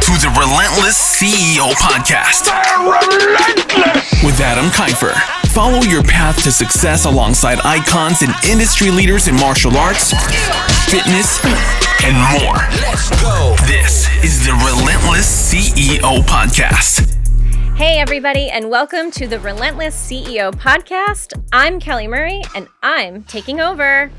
to the Relentless CEO Podcast. Relentless! With Adam Kifer. Follow your path to success alongside icons and industry leaders in martial arts, fitness, and more. Let's go. This is the Relentless CEO Podcast. Hey everybody, and welcome to the Relentless CEO Podcast. I'm Kelly Murray, and I'm taking over.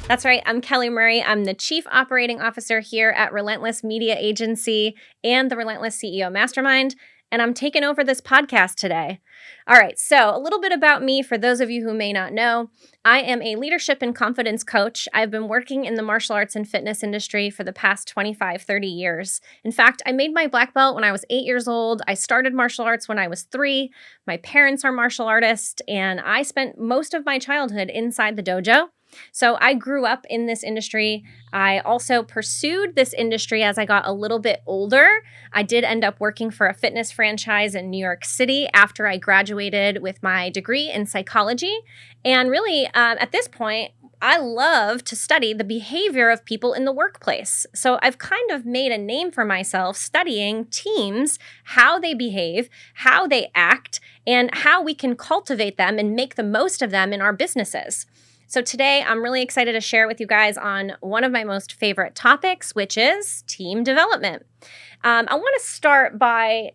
That's right, I'm Kelly Murray. I'm the Chief Operating Officer here at Relentless Media Agency and the Relentless CEO Mastermind, and I'm taking over this podcast today. All right, so a little bit about me for those of you who may not know. I am a leadership and confidence coach. I've been working in the martial arts and fitness industry for the past 25, 30 years. In fact, I made my black belt when I was 8 years old. I started martial arts when I was 3. My parents are martial artists, and I spent most of my childhood inside the dojo. So I grew up in this industry. I also pursued this industry as I got a little bit older. I did end up working for a fitness franchise in New York City after I graduated with my degree in psychology. And really, at this point, I love to study the behavior of people in the workplace. So I've kind of made a name for myself studying teams, how they behave, how they act, and how we can cultivate them and make the most of them in our businesses. So today, I'm really excited to share with you guys on one of my most favorite topics, which is team development. I want to start by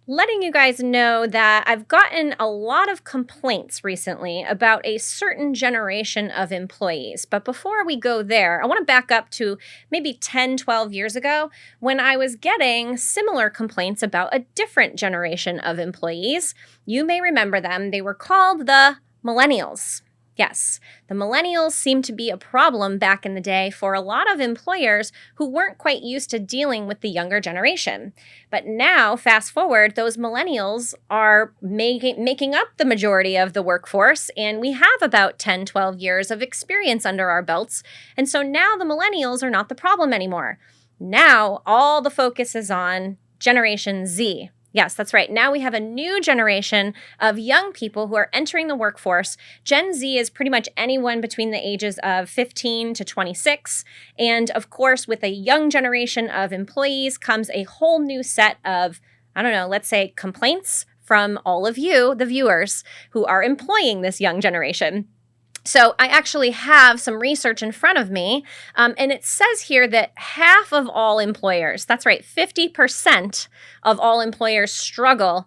letting you guys know that I've gotten a lot of complaints recently about a certain generation of employees. But before we go there, I want to back up to maybe 10, 12 years ago when I was getting similar complaints about a different generation of employees. You may remember them. They were called the millennials. Yes, the millennials seemed to be a problem back in the day for a lot of employers who weren't quite used to dealing with the younger generation. But now, fast forward, those millennials are making up the majority of the workforce, and we have about 10, 12 years of experience under our belts. And so now the millennials are not the problem anymore. Now, all the focus is on Generation Z. Yes, that's right. Now we have a new generation of young people who are entering the workforce. Gen Z is pretty much anyone between the ages of 15 to 26. And of course, with a young generation of employees comes a whole new set of, let's say complaints from all of you, the viewers, who are employing this young generation. So I actually have some research in front of me, and it says here that half of all employers, that's right, 50% of all employers struggle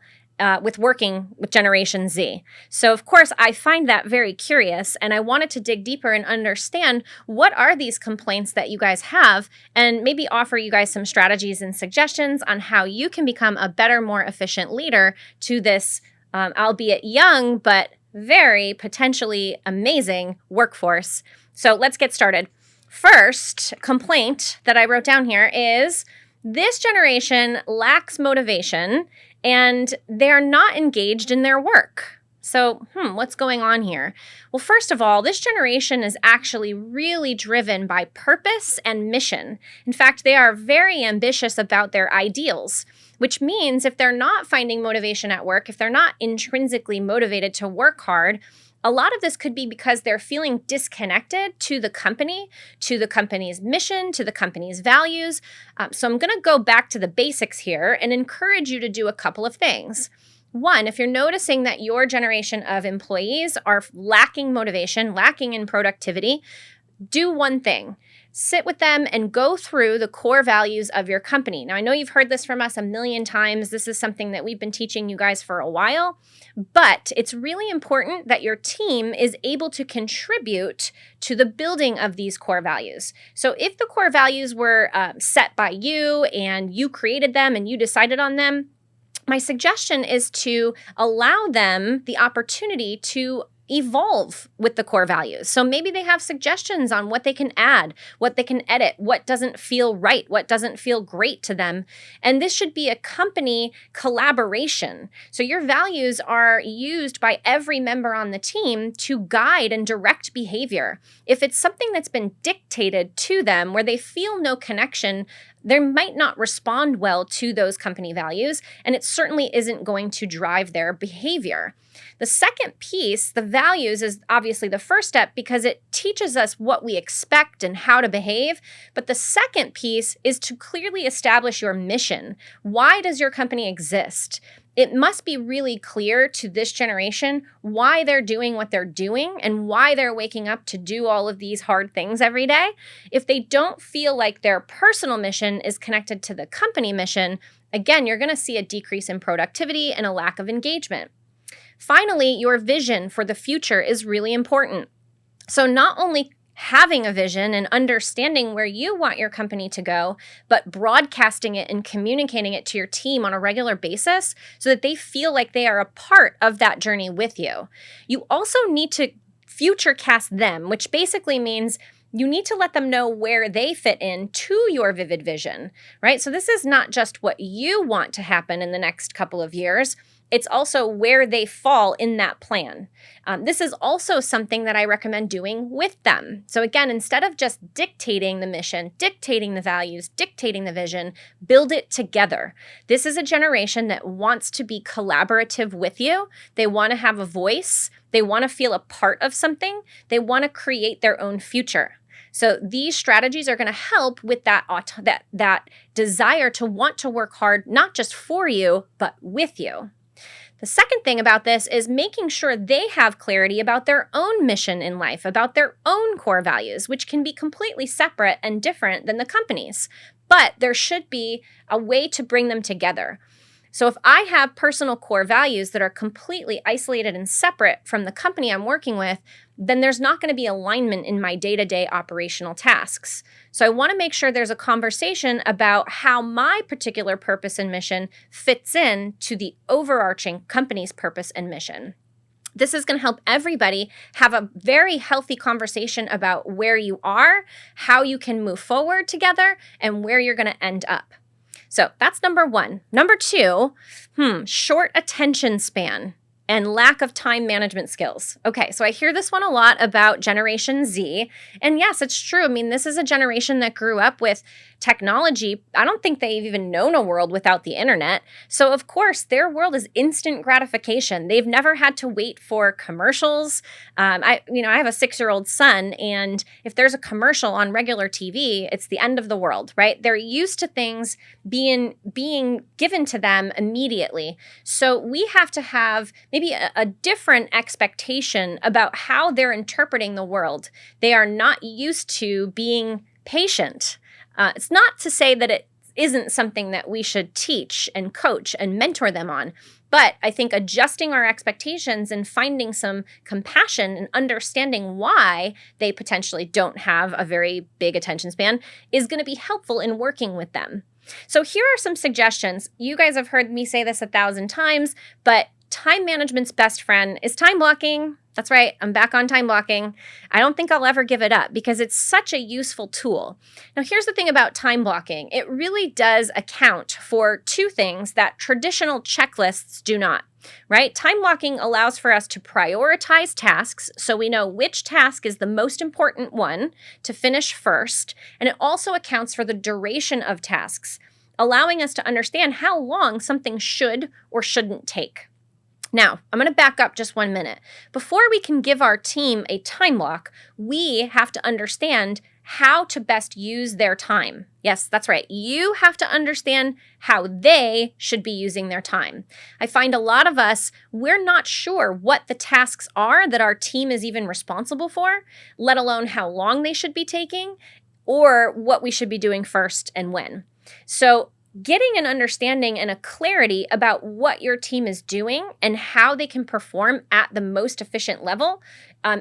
with working with Generation Z. So of course, I find that very curious, and I wanted to dig deeper and understand what are these complaints that you guys have, and maybe offer you guys some strategies and suggestions on how you can become a better, more efficient leader to this, albeit young, but very potentially amazing workforce. So let's get started. First complaint that I wrote down here is this generation lacks motivation and they're not engaged in their work. So, what's going on here? Well, first of all, this generation is actually really driven by purpose and mission. In fact, they are very ambitious about their ideals, which means if they're not finding motivation at work, if they're not intrinsically motivated to work hard, a lot of this could be because they're feeling disconnected to the company's mission, to the company's values. So I'm going to go back to the basics here and encourage you to do a couple of things. One, if you're noticing that your generation of employees are lacking motivation, lacking in productivity, do one thing. Sit with them and go through the core values of your company. Now, I know you've heard this from us a million times. This is something that we've been teaching you guys for a while, but it's really important that your team is able to contribute to the building of these core values. So if the core values were set by you and you created them and you decided on them, my suggestion is to allow them the opportunity to evolve with the core values. So maybe they have suggestions on what they can add, what they can edit, what doesn't feel right, what doesn't feel great to them. And this should be a company collaboration. So your values are used by every member on the team to guide and direct behavior. If it's something that's been dictated to them where they feel no connection, they might not respond well to those company values, and it certainly isn't going to drive their behavior. The second piece, the values, is obviously the first step because it teaches us what we expect and how to behave. But the second piece is to clearly establish your mission. Why does your company exist? It must be really clear to this generation why they're doing what they're doing and why they're waking up to do all of these hard things every day. If they don't feel like their personal mission is connected to the company mission, again, you're going to see a decrease in productivity and a lack of engagement. Finally, your vision for the future is really important. So not only having a vision and understanding where you want your company to go, but broadcasting it and communicating it to your team on a regular basis so that they feel like they are a part of that journey with you. You also need to future cast them, which basically means you need to let them know where they fit in to your vivid vision, right? So this is not just what you want to happen in the next couple of years. It's also where they fall in that plan. This is also something that I recommend doing with them. So again, instead of just dictating the mission, dictating the values, dictating the vision, build it together. This is a generation that wants to be collaborative with you. They want to have a voice. They want to feel a part of something. They want to create their own future. So these strategies are going to help with that desire to want to work hard, not just for you, but with you. The second thing about this is making sure they have clarity about their own mission in life, about their own core values, which can be completely separate and different than the company's. But there should be a way to bring them together. So if I have personal core values that are completely isolated and separate from the company I'm working with, then there's not going to be alignment in my day-to-day operational tasks. So I want to make sure there's a conversation about how my particular purpose and mission fits in to the overarching company's purpose and mission. This is going to help everybody have a very healthy conversation about where you are, how you can move forward together, and where you're going to end up. So that's number one. Number two, short attention span and lack of time management skills. Okay, so I hear this one a lot about Generation Z. And yes, it's true. I mean, this is a generation that grew up with technology. I don't think they've even known a world without the internet. So of course, their world is instant gratification. They've never had to wait for commercials. I have a 6-year-old son, and if there's a commercial on regular TV, it's the end of the world, right? They're used to things being given to them immediately. So we have to have maybe a different expectation about how they're interpreting the world. They are not used to being patient. It's not to say that it isn't something that we should teach and coach and mentor them on, but I think adjusting our expectations and finding some compassion and understanding why they potentially don't have a very big attention span is going to be helpful in working with them. So here are some suggestions. You guys have heard me say this 1,000 times, but time management's best friend is time blocking. That's right. I'm back on time blocking. I don't think I'll ever give it up because it's such a useful tool. Now, here's the thing about time blocking. It really does account for two things that traditional checklists do not, right? Time blocking allows for us to prioritize tasks so we know which task is the most important one to finish first. And it also accounts for the duration of tasks, allowing us to understand how long something should or shouldn't take. Now, I'm going to back up just 1 minute. Before we can give our team a time block, we have to understand how to best use their time. Yes, that's right. You have to understand how they should be using their time. I find a lot of us, we're not sure what the tasks are that our team is even responsible for, let alone how long they should be taking or what we should be doing first and when. So getting an understanding and a clarity about what your team is doing and how they can perform at the most efficient level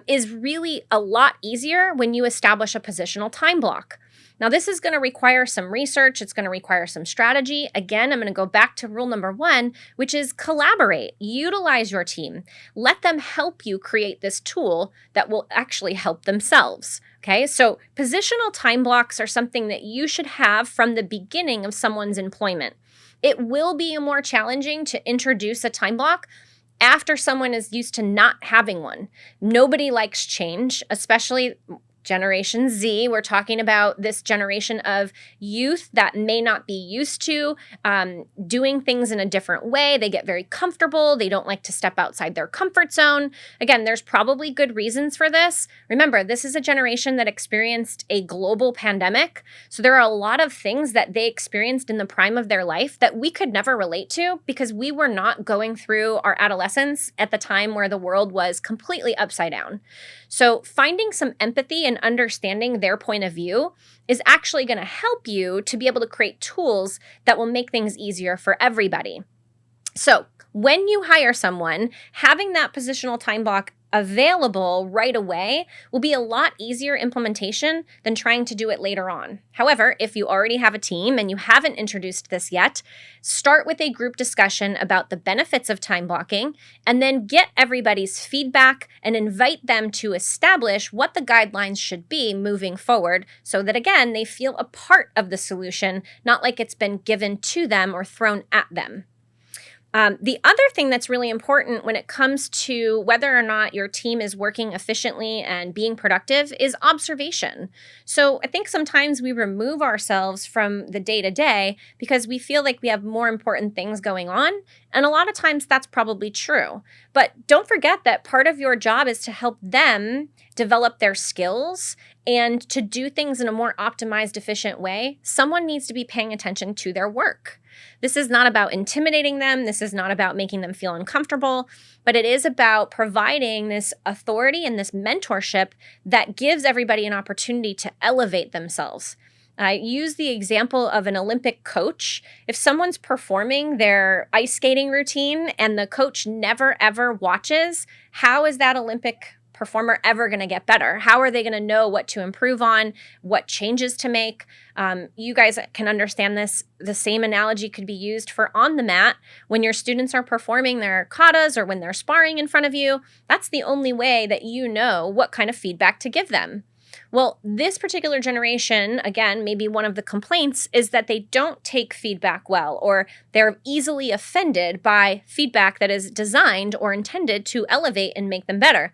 is really a lot easier when you establish a positional time block. Now, this is going to require some research. It's going to require some strategy. Again, I'm going to go back to rule number 1, which is collaborate. Utilize your team. Let them help you create this tool that will actually help themselves. Okay, so positional time blocks are something that you should have from the beginning of someone's employment. It will be more challenging to introduce a time block after someone is used to not having one. Nobody likes change, especially Generation Z. We're talking about this generation of youth that may not be used to doing things in a different way. They get very comfortable. They don't like to step outside their comfort zone. Again, there's probably good reasons for this. Remember, this is a generation that experienced a global pandemic. So there are a lot of things that they experienced in the prime of their life that we could never relate to because we were not going through our adolescence at the time where the world was completely upside down. So finding some empathy and understanding their point of view is actually going to help you to be able to create tools that will make things easier for everybody. So when you hire someone, having that positional time block available right away will be a lot easier implementation than trying to do it later on. However, if you already have a team and you haven't introduced this yet, start with a group discussion about the benefits of time blocking and then get everybody's feedback and invite them to establish what the guidelines should be moving forward so that, again, they feel a part of the solution, not like it's been given to them or thrown at them. The other thing that's really important when it comes to whether or not your team is working efficiently and being productive is observation. So I think sometimes we remove ourselves from the day-to-day because we feel like we have more important things going on. And a lot of times that's probably true. But don't forget that part of your job is to help them develop their skills and to do things in a more optimized, efficient way. Someone needs to be paying attention to their work. This is not about intimidating them. This is not about making them feel uncomfortable, but it is about providing this authority and this mentorship that gives everybody an opportunity to elevate themselves. I use the example of an Olympic coach. If someone's performing their ice skating routine and the coach never, ever watches, how is that Olympic performer ever going to get better? How are they going to know what to improve on, what changes to make? You guys can understand this. The same analogy could be used for on the mat. When your students are performing their katas or when they're sparring in front of you, that's the only way that you know what kind of feedback to give them. Well, this particular generation, again, maybe one of the complaints is that they don't take feedback well, or they're easily offended by feedback that is designed or intended to elevate and make them better.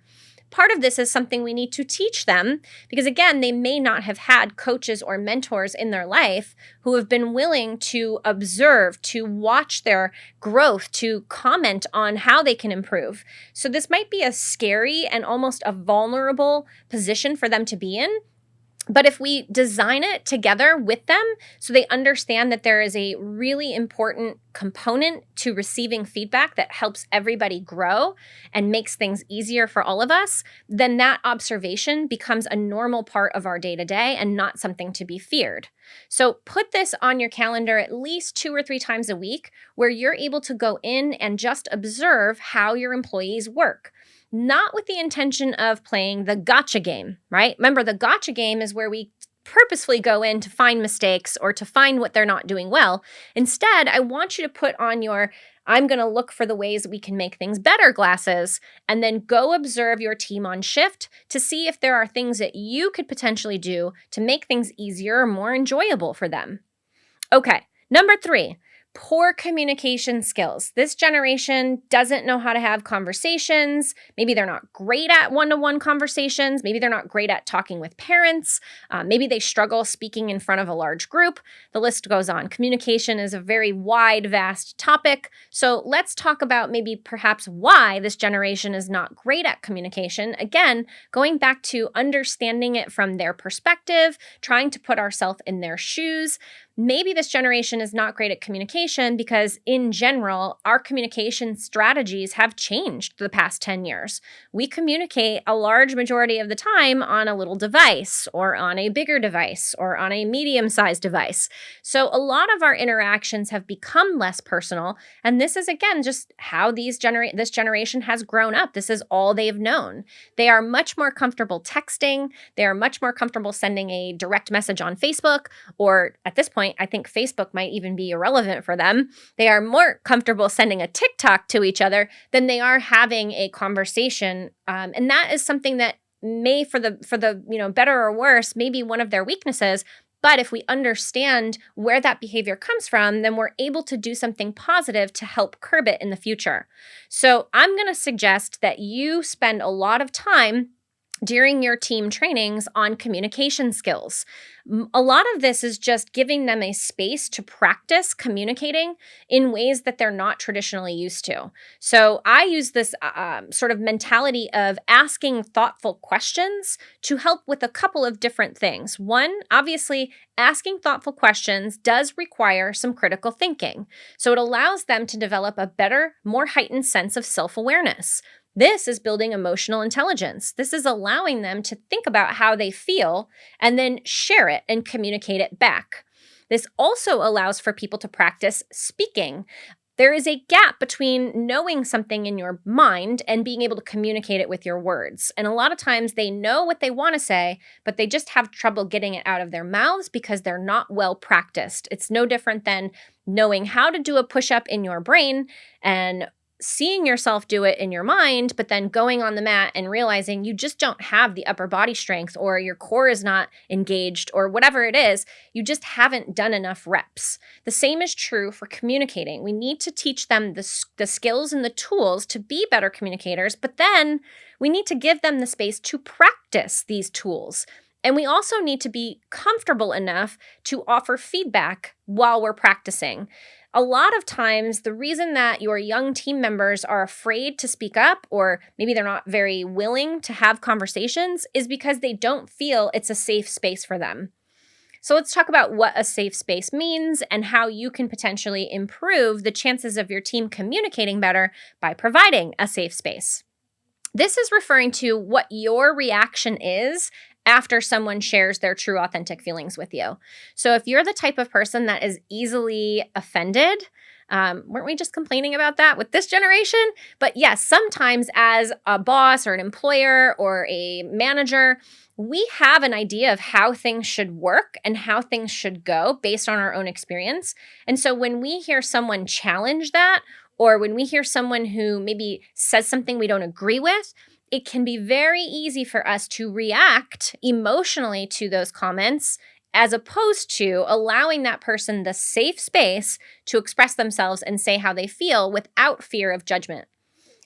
Part of this is something we need to teach them because, again, they may not have had coaches or mentors in their life who have been willing to observe, to watch their growth, to comment on how they can improve. So this might be a scary and almost a vulnerable position for them to be in. But if we design it together with them so they understand that there is a really important component to receiving feedback that helps everybody grow and makes things easier for all of us, then that observation becomes a normal part of our day-to-day and not something to be feared. So put this on your calendar at least 2 or 3 times a week where you're able to go in and just observe how your employees work. Not with the intention of playing the gotcha game, right? Remember, the gotcha game is where we purposefully go in to find mistakes or to find what they're not doing well. Instead, I want you to put on your I'm going to look for the ways we can make things better glasses, and then go observe your team on shift to see if there are things that you could potentially do to make things easier or more enjoyable for them. Okay, number 3. Poor communication skills. This generation doesn't know how to have conversations. Maybe they're not great at one-to-one conversations. Maybe they're not great at talking with parents. Maybe they struggle speaking in front of a large group. The list goes on. Communication is a very wide, vast topic. So let's talk about maybe perhaps why this generation is not great at communication. Again, going back to understanding it from their perspective, trying to put ourselves in their shoes. Maybe this generation is not great at communication because, in general, our communication strategies have changed the past 10 years. We communicate a large majority of the time on a little device or on a bigger device or on a medium-sized device. So a lot of our interactions have become less personal. And this is, again, just how this generation has grown up. This is all they've known. They are much more comfortable texting. They are much more comfortable sending a direct message on Facebook, or at this point, I think Facebook might even be irrelevant for them. They are more comfortable sending a TikTok to each other than they are having a conversation. And that is something that may, for the better or worse, may be one of their weaknesses. But if we understand where that behavior comes from, then we're able to do something positive to help curb it in the future. So I'm going to suggest that you spend a lot of time during your team trainings on communication skills. A lot of this is just giving them a space to practice communicating in ways that they're not traditionally used to. So I use this sort of mentality of asking thoughtful questions to help with a couple of different things. One, obviously, asking thoughtful questions does require some critical thinking. So it allows them to develop a better, more heightened sense of self-awareness. This is building emotional intelligence. This is allowing them to think about how they feel and then share it and communicate it back. This also allows for people to practice speaking. There is a gap between knowing something in your mind and being able to communicate it with your words. And a lot of times they know what they want to say, but they just have trouble getting it out of their mouths because they're not well practiced. It's no different than knowing how to do a push-up in your brain and seeing yourself do it in your mind, but then going on the mat and realizing you just don't have the upper body strength, or your core is not engaged, or whatever it is, you just haven't done enough reps. The same is true for communicating. We need to teach them the skills and the tools to be better communicators, but then we need to give them the space to practice these tools. And we also need to be comfortable enough to offer feedback while we're practicing. A lot of times, the reason that your young team members are afraid to speak up, or maybe they're not very willing to have conversations, is because they don't feel it's a safe space for them. So let's talk about what a safe space means and how you can potentially improve the chances of your team communicating better by providing a safe space. This is referring to what your reaction is after someone shares their true, authentic feelings with you. So if you're the type of person that is easily offended, weren't we just complaining about that with this generation? But yes, sometimes as a boss or an employer or a manager, we have an idea of how things should work and how things should go based on our own experience. And so when we hear someone challenge that, or when we hear someone who maybe says something we don't agree with, it can be very easy for us to react emotionally to those comments, as opposed to allowing that person the safe space to express themselves and say how they feel without fear of judgment.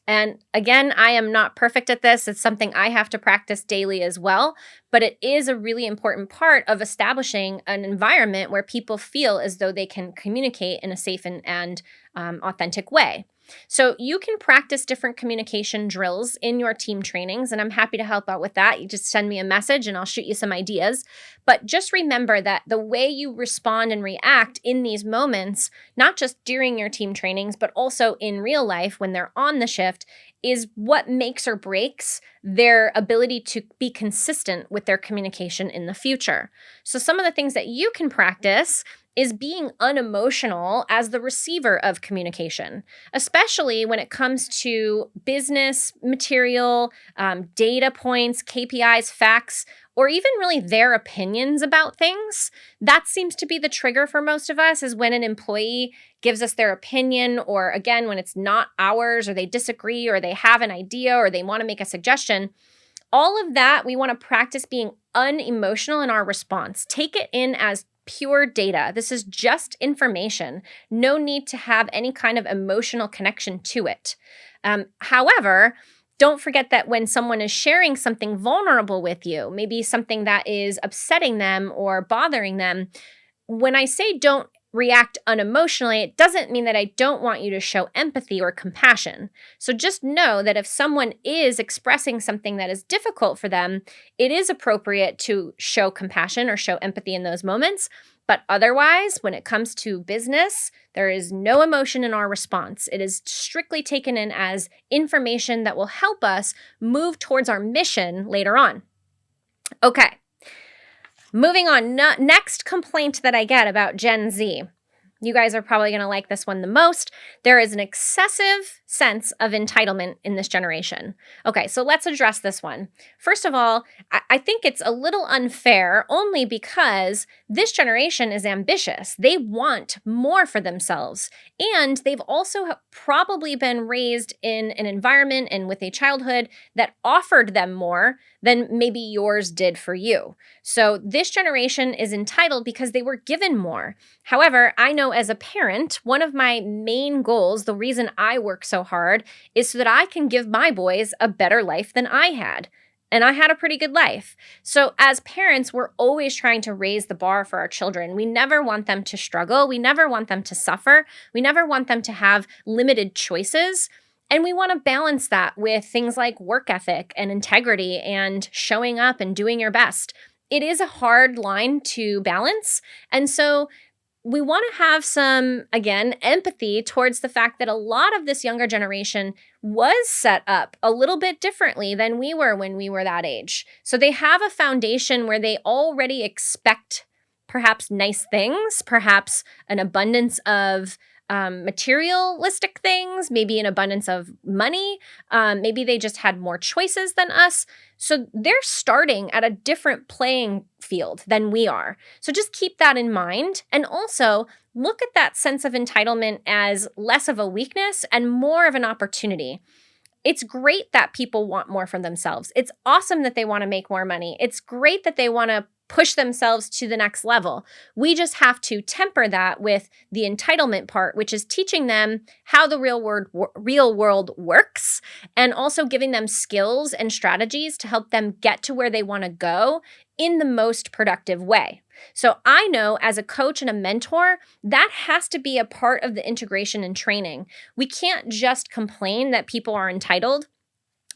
And again, I am not perfect at this. It's something I have to practice daily as well, but it is a really important part of establishing an environment where people feel as though they can communicate in a safe and authentic way. So you can practice different communication drills in your team trainings, and I'm happy to help out with that. You just send me a message and I'll shoot you some ideas. But just remember that the way you respond and react in these moments, not just during your team trainings, but also in real life when they're on the shift, is what makes or breaks their ability to be consistent with their communication in the future. So some of the things that you can practice is being unemotional as the receiver of communication, especially when it comes to business material, data points, KPIs, facts, or even really their opinions about things. That seems to be the trigger for most of us, is when an employee gives us their opinion, or again, when it's not ours, or they disagree, or they have an idea, or they want to make a suggestion. All of that, we want to practice being unemotional in our response. Take it in as pure data. This is just information. No need to have any kind of emotional connection to it. However, don't forget that when someone is sharing something vulnerable with you, maybe something that is upsetting them or bothering them, when I say don't react unemotionally, it doesn't mean that I don't want you to show empathy or compassion. So just know that if someone is expressing something that is difficult for them, it is appropriate to show compassion or show empathy in those moments. But otherwise, when it comes to business, there is no emotion in our response. It is strictly taken in as information that will help us move towards our mission later on. Okay. Moving on, next complaint that I get about Gen Z. You guys are probably going to like this one the most. There is an excessive sense of entitlement in this generation. Okay, so let's address this one. First of all, I think it's a little unfair only because this generation is ambitious. They want more for themselves. And they've also probably been raised in an environment and with a childhood that offered them more than maybe yours did for you. So this generation is entitled because they were given more. However, I know as a parent, one of my main goals, the reason I work so hard, is so that I can give my boys a better life than I had. and I had a pretty good life. So as parents, we're always trying to raise the bar for our children. We never want them to struggle. We never want them to suffer. We never want them to have limited choices. And we want to balance that with things like work ethic and integrity and showing up and doing your best. It is a hard line to balance. And so we want to have some, again, empathy towards the fact that a lot of this younger generation was set up a little bit differently than we were when we were that age. So they have a foundation where they already expect perhaps nice things, perhaps an abundance of materialistic things, maybe an abundance of money. Maybe they just had more choices than us. So they're starting at a different playing field than we are. So just keep that in mind. And also look at that sense of entitlement as less of a weakness and more of an opportunity. It's great that people want more from themselves. It's awesome that they want to make more money. It's great that they want to push themselves to the next level. We just have to temper that with the entitlement part, which is teaching them how the real world works, and also giving them skills and strategies to help them get to where they want to go in the most productive way. So I know as a coach and a mentor, that has to be a part of the integration and training. We can't just complain that people are entitled.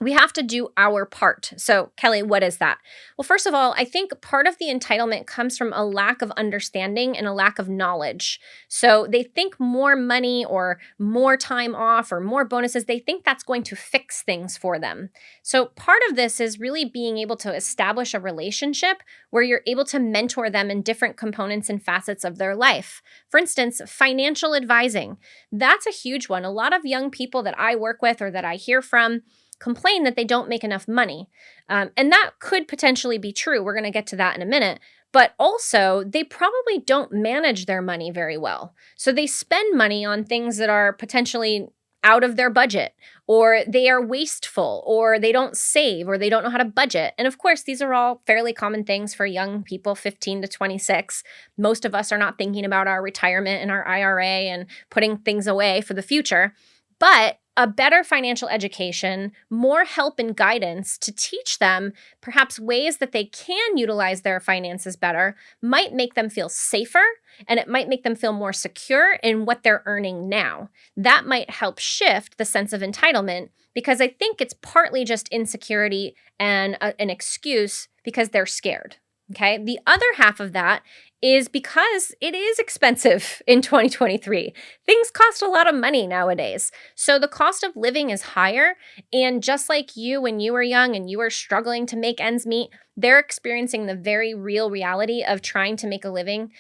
We have to do our part. So, Kelly, what is that? Well, first of all, I think part of the entitlement comes from a lack of understanding and a lack of knowledge. So they think more money or more time off or more bonuses, they think that's going to fix things for them. So part of this is really being able to establish a relationship where you're able to mentor them in different components and facets of their life. For instance, financial advising. That's a huge one. A lot of young people that I work with or that I hear from complain that they don't make enough money. And that could potentially be true. We're going to get to that in a minute. But also, they probably don't manage their money very well. So they spend money on things that are potentially out of their budget, or they are wasteful, or they don't save, or they don't know how to budget. And of course, these are all fairly common things for young people, 15 to 26. Most of us are not thinking about our retirement and our IRA and putting things away for the future. But a better financial education, more help and guidance to teach them perhaps ways that they can utilize their finances better might make them feel safer, and it might make them feel more secure in what they're earning now. That might help shift the sense of entitlement, because I think it's partly just insecurity and an excuse because they're scared. Okay. The other half of that is because it is expensive in 2023. Things cost a lot of money nowadays. So the cost of living is higher. And just like you, when you were young and you were struggling to make ends meet, they're experiencing the very real reality of trying to make a living.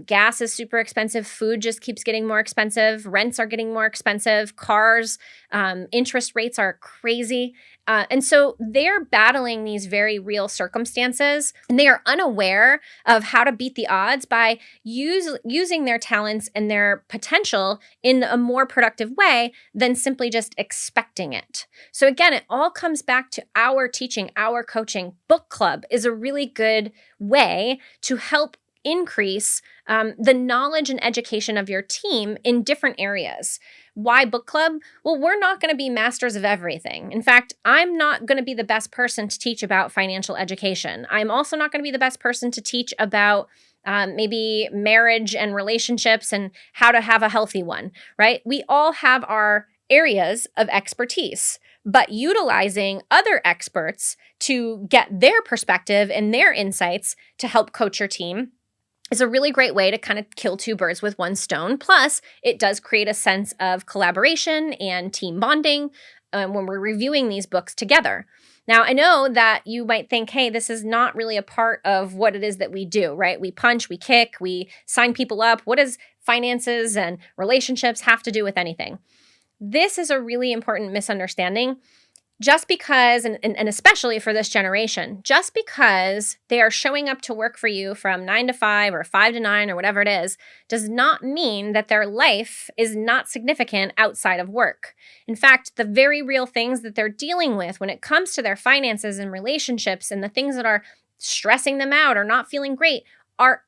Gas is super expensive. Food just keeps getting more expensive. Rents are getting more expensive. Cars, interest rates are crazy. And so they're battling these very real circumstances, and they are unaware of how to beat the odds by using their talents and their potential in a more productive way than simply just expecting it. So again, it all comes back to our teaching, our coaching. Book club is a really good way to help increase the knowledge and education of your team in different areas. Why book club? Well, we're not going to be masters of everything. In fact, I'm not going to be the best person to teach about financial education. I'm also not going to be the best person to teach about maybe marriage and relationships and how to have a healthy one, right? We all have our areas of expertise, but utilizing other experts to get their perspective and their insights to help coach your team is a really great way to kind of kill two birds with one stone. Plus, it does create a sense of collaboration and team bonding when we're reviewing these books together. Now, I know that you might think, hey, this is not really a part of what it is that we do, right? We punch, we kick, we sign people up. What does finances and relationships have to do with anything? This is a really important misunderstanding. Just because, and especially for this generation, just because they are showing up to work for you from 9 to 5 or 5 to 9 or whatever it is, does not mean that their life is not significant outside of work. In fact, the very real things that they're dealing with when it comes to their finances and relationships and the things that are stressing them out or not feeling great are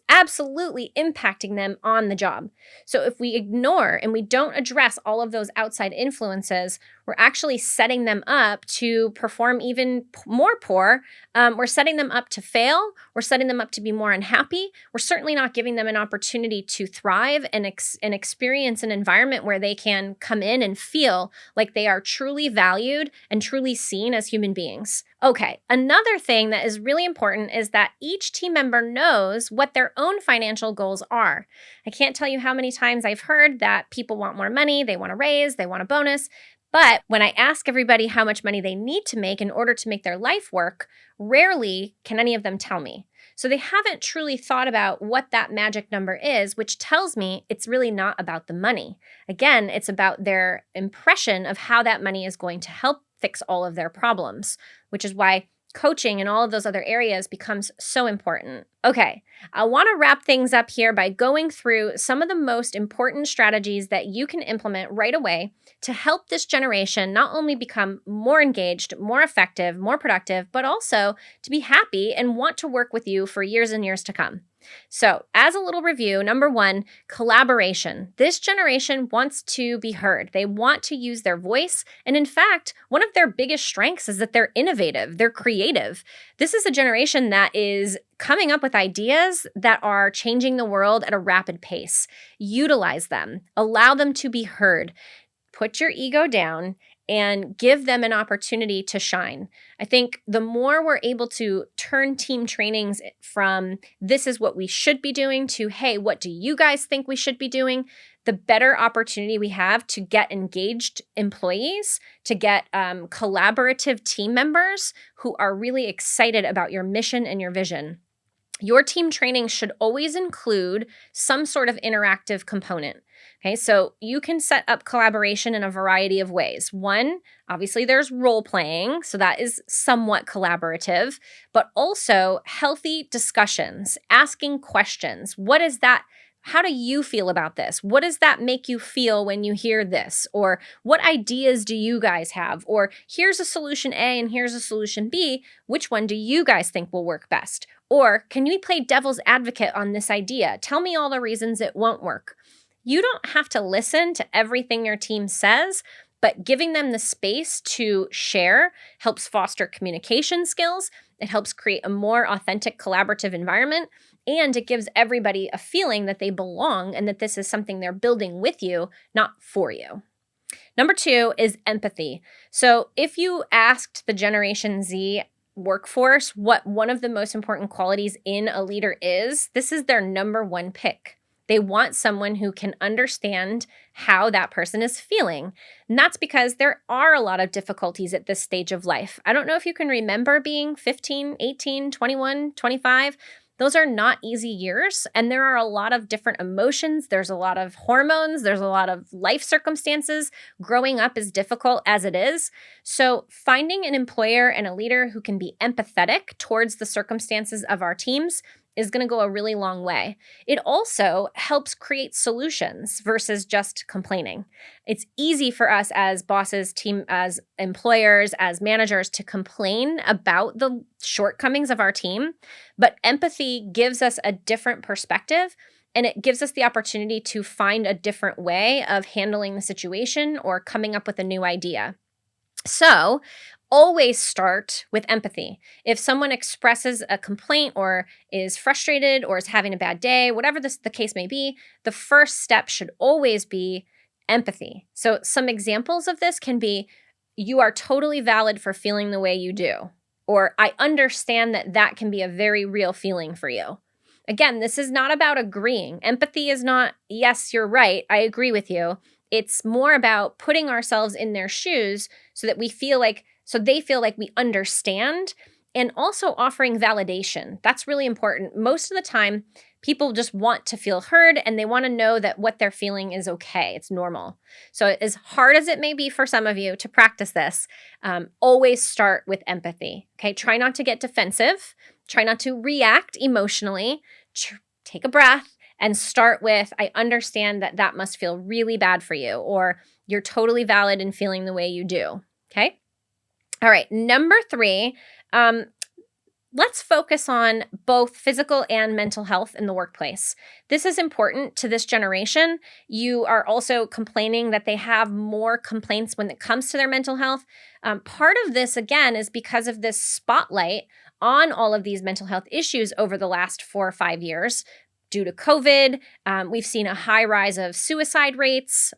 absolutely impacting them on the job. So if we ignore and we don't address all of those outside influences, we're actually setting them up to perform even more poor. We're setting them up to fail. We're setting them up to be more unhappy. We're certainly not giving them an opportunity to thrive and experience an environment where they can come in and feel like they are truly valued and truly seen as human beings. Okay, another thing that is really important is that each team member knows what their own financial goals are. I can't tell you how many times I've heard that people want more money, they want a raise, they want a bonus. But when I ask everybody how much money they need to make in order to make their life work, rarely can any of them tell me. So they haven't truly thought about what that magic number is, which tells me it's really not about the money. Again, it's about their impression of how that money is going to help fix all of their problems, which is why coaching and all of those other areas becomes so important. Okay, I want to wrap things up here by going through some of the most important strategies that you can implement right away to help this generation not only become more engaged, more effective, more productive, but also to be happy and want to work with you for years and years to come. So, as a little review, number one, collaboration. This generation wants to be heard. They want to use their voice. And in fact, one of their biggest strengths is that they're innovative, they're creative. This is a generation that is coming up with ideas that are changing the world at a rapid pace. Utilize them, allow them to be heard. Put your ego down and give them an opportunity to shine. I think the more we're able to turn team trainings from this is what we should be doing to, hey, what do you guys think we should be doing? The better opportunity we have to get engaged employees, to get collaborative team members who are really excited about your mission and your vision. Your team training should always include some sort of interactive component. Okay, so you can set up collaboration in a variety of ways. One, obviously there's role playing, so that is somewhat collaborative, but also healthy discussions, asking questions. What is that? How do you feel about this? What does that make you feel when you hear this? Or what ideas do you guys have? Or here's a solution A and here's a solution B. Which one do you guys think will work best? Or can we play devil's advocate on this idea? Tell me all the reasons it won't work. You don't have to listen to everything your team says, but giving them the space to share helps foster communication skills. It helps create a more authentic collaborative environment, and it gives everybody a feeling that they belong and that this is something they're building with you, not for you. Number two is empathy. So if you asked the Generation Z workforce what one of the most important qualities in a leader is, this is their number one pick. They want someone who can understand how that person is feeling. And that's because there are a lot of difficulties at this stage of life. I don't know if you can remember being 15, 18, 21, 25. Those are not easy years, and there are a lot of different emotions. There's a lot of hormones. There's a lot of life circumstances. Growing up is difficult as it is. So finding an employer and a leader who can be empathetic towards the circumstances of our teams is going to go a really long way. It also helps create solutions versus just complaining. It's easy for us as bosses, as employers, as managers to complain about the shortcomings of our team, but empathy gives us a different perspective, and it gives us the opportunity to find a different way of handling the situation or coming up with a new idea. So, always start with empathy. If someone expresses a complaint or is frustrated or is having a bad day, whatever the case may be, the first step should always be empathy. So some examples of this can be, you are totally valid for feeling the way you do, or I understand that that can be a very real feeling for you. Again, this is not about agreeing. Empathy is not, yes, you're right, I agree with you. It's more about putting ourselves in their shoes so that they feel like we understand, and also offering validation. That's really important. Most of the time, people just want to feel heard and they want to know that what they're feeling is okay. It's normal. So as hard as it may be for some of you to practice this, always start with empathy. Okay, try not to get defensive. Try not to react emotionally. Take a breath and start with, I understand that that must feel really bad for you, or you're totally valid in feeling the way you do. Okay? All right, number three, let's focus on both physical and mental health in the workplace. This is important to this generation. You are also complaining that they have more complaints when it comes to their mental health. Part of this, again, is because of this spotlight on all of these mental health issues over the last 4 or 5 years. Due to COVID, we've seen a high rise of suicide rates,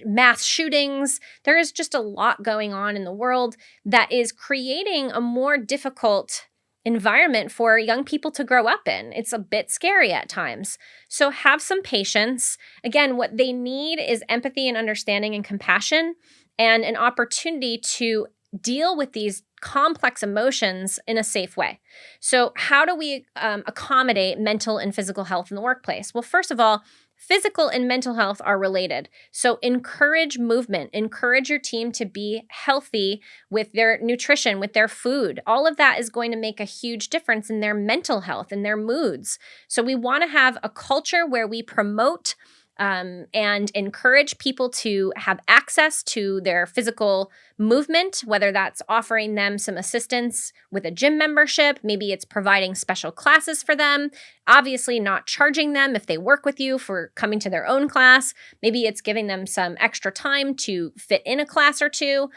mass shootings. There is just a lot going on in the world that is creating a more difficult environment for young people to grow up in. It's a bit scary at times. So have some patience. Again, what they need is empathy and understanding and compassion and an opportunity to deal with these complex emotions in a safe way. So how do we accommodate mental and physical health in the workplace? Well, first of all, physical and mental health are related. So encourage movement, encourage your team to be healthy with their nutrition, with their food. All of that is going to make a huge difference in their mental health and their moods. So we want to have a culture where we promote and encourage people to have access to their physical movement, whether that's offering them some assistance with a gym membership, maybe it's providing special classes for them, obviously not charging them if they work with you for coming to their own class, maybe it's giving them some extra time to fit in a class or two.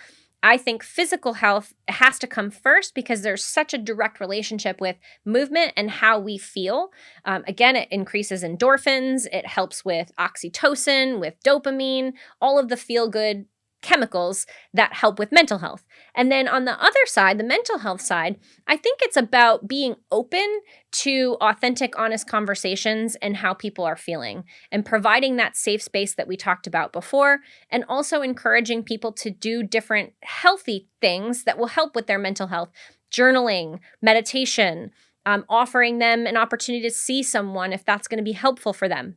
I think physical health has to come first because there's such a direct relationship with movement and how we feel. Again, it increases endorphins. It helps with oxytocin, with dopamine, all of the feel-good chemicals that help with mental health. And then on the other side, the mental health side, I think it's about being open to authentic, honest conversations and how people are feeling and providing that safe space that we talked about before, and also encouraging people to do different healthy things that will help with their mental health. Journaling, meditation, offering them an opportunity to see someone if that's going to be helpful for them.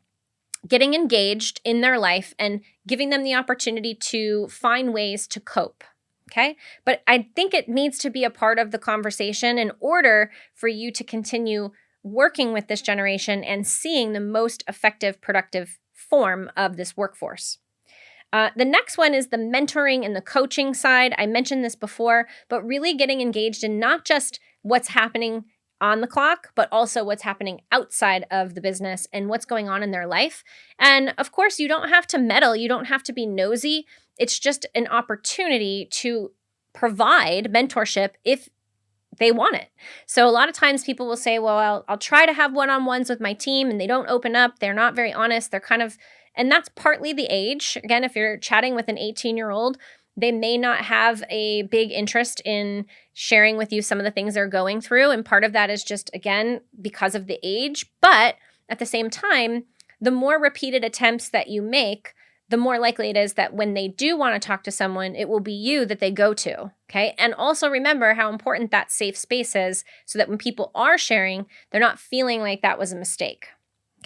Getting engaged in their life and giving them the opportunity to find ways to cope, okay? But I think it needs to be a part of the conversation in order for you to continue working with this generation and seeing the most effective, productive form of this workforce. The next one is the mentoring and the coaching side. I mentioned this before, but really getting engaged in not just what's happening on the clock, but also what's happening outside of the business and what's going on in their life. And of course, you don't have to meddle. You don't have to be nosy. It's just an opportunity to provide mentorship if they want it. So a lot of times people will say, well, I'll try to have one-on-ones with my team, and they don't open up. They're not very honest. They're kind of, and that's partly the age. Again, if you're chatting with an 18-year-old, they may not have a big interest in sharing with you some of the things they're going through. And part of that is just, again, because of the age. But at the same time, the more repeated attempts that you make, the more likely it is that when they do want to talk to someone, it will be you that they go to, okay? And also remember how important that safe space is so that when people are sharing, they're not feeling like that was a mistake,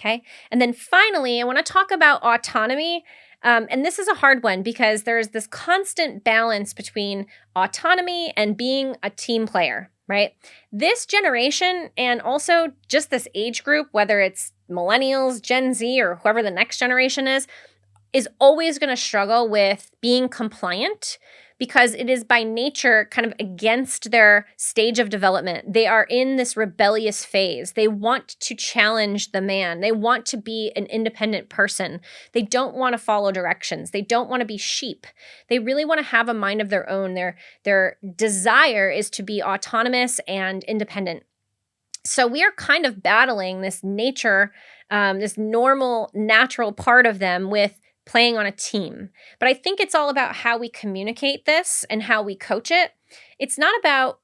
okay? And then finally, I want to talk about autonomy. And this is a hard one because there's this constant balance between autonomy and being a team player, right? This generation and also just this age group, whether it's millennials, Gen Z, or whoever the next generation is always going to struggle with being compliant because it is by nature kind of against their stage of development. They are in this rebellious phase. They want to challenge the man. They want to be an independent person. They don't want to follow directions. They don't want to be sheep. They really want to have a mind of their own. Their desire is to be autonomous and independent. So we are kind of battling this nature, this normal, natural part of them with playing on a team. But I think it's all about how we communicate this and how we coach it. It's not about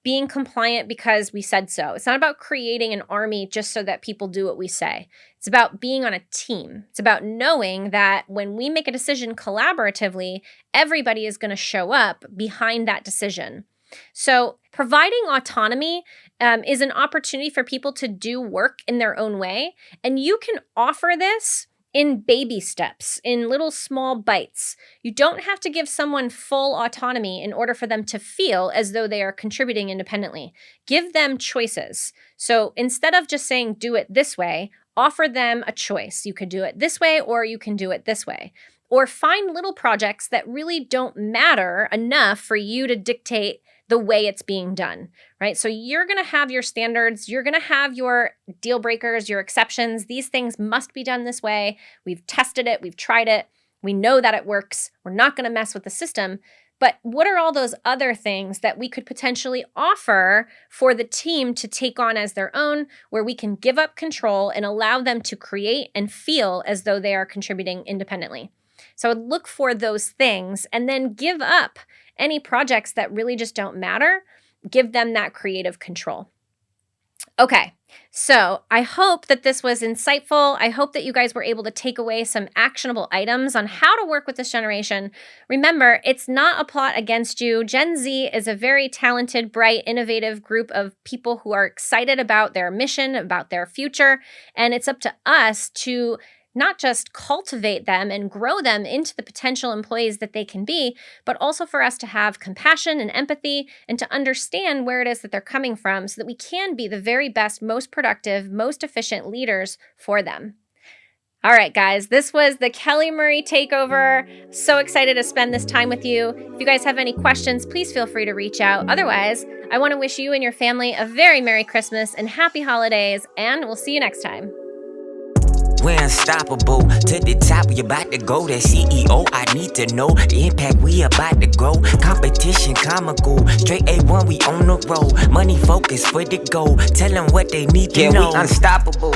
being compliant because we said so. It's not about creating an army just so that people do what we say. It's about being on a team. It's about knowing that when we make a decision collaboratively, everybody is going to show up behind that decision. So providing autonomy is an opportunity for people to do work in their own way. And you can offer this in baby steps, in little small bites. You don't have to give someone full autonomy in order for them to feel as though they are contributing independently. Give them choices. So instead of just saying, do it this way, offer them a choice. You could do it this way, or you can do it this way. Or find little projects that really don't matter enough for you to dictate the way it's being done, right? So you're going to have your standards, you're going to have your deal breakers, your exceptions. These things must be done this way. We've tested it, we've tried it, we know that it works. We're not going to mess with the system. But what are all those other things that we could potentially offer for the team to take on as their own, where we can give up control and allow them to create and feel as though they are contributing independently? So I would look for those things and then give up any projects that really just don't matter. Give them that creative control. Okay, so I hope that this was insightful. I hope that you guys were able to take away some actionable items on how to work with this generation. Remember, it's not a plot against you. Gen Z is a very talented, bright, innovative group of people who are excited about their mission, about their future, and it's up to us to not just cultivate them and grow them into the potential employees that they can be, but also for us to have compassion and empathy and to understand where it is that they're coming from so that we can be the very best, most productive, most efficient leaders for them. All right, guys, this was the Kelly Murray Takeover. So excited to spend this time with you. If you guys have any questions, please feel free to reach out. Otherwise, I want to wish you and your family a very Merry Christmas and Happy Holidays, and we'll see you next time. We're unstoppable, to the top, we about to go. That CEO, I need to know the impact, we about to grow. Competition comical, straight A1, we on the road. Money focus for the goal, tell them what they need to know. We unstoppable.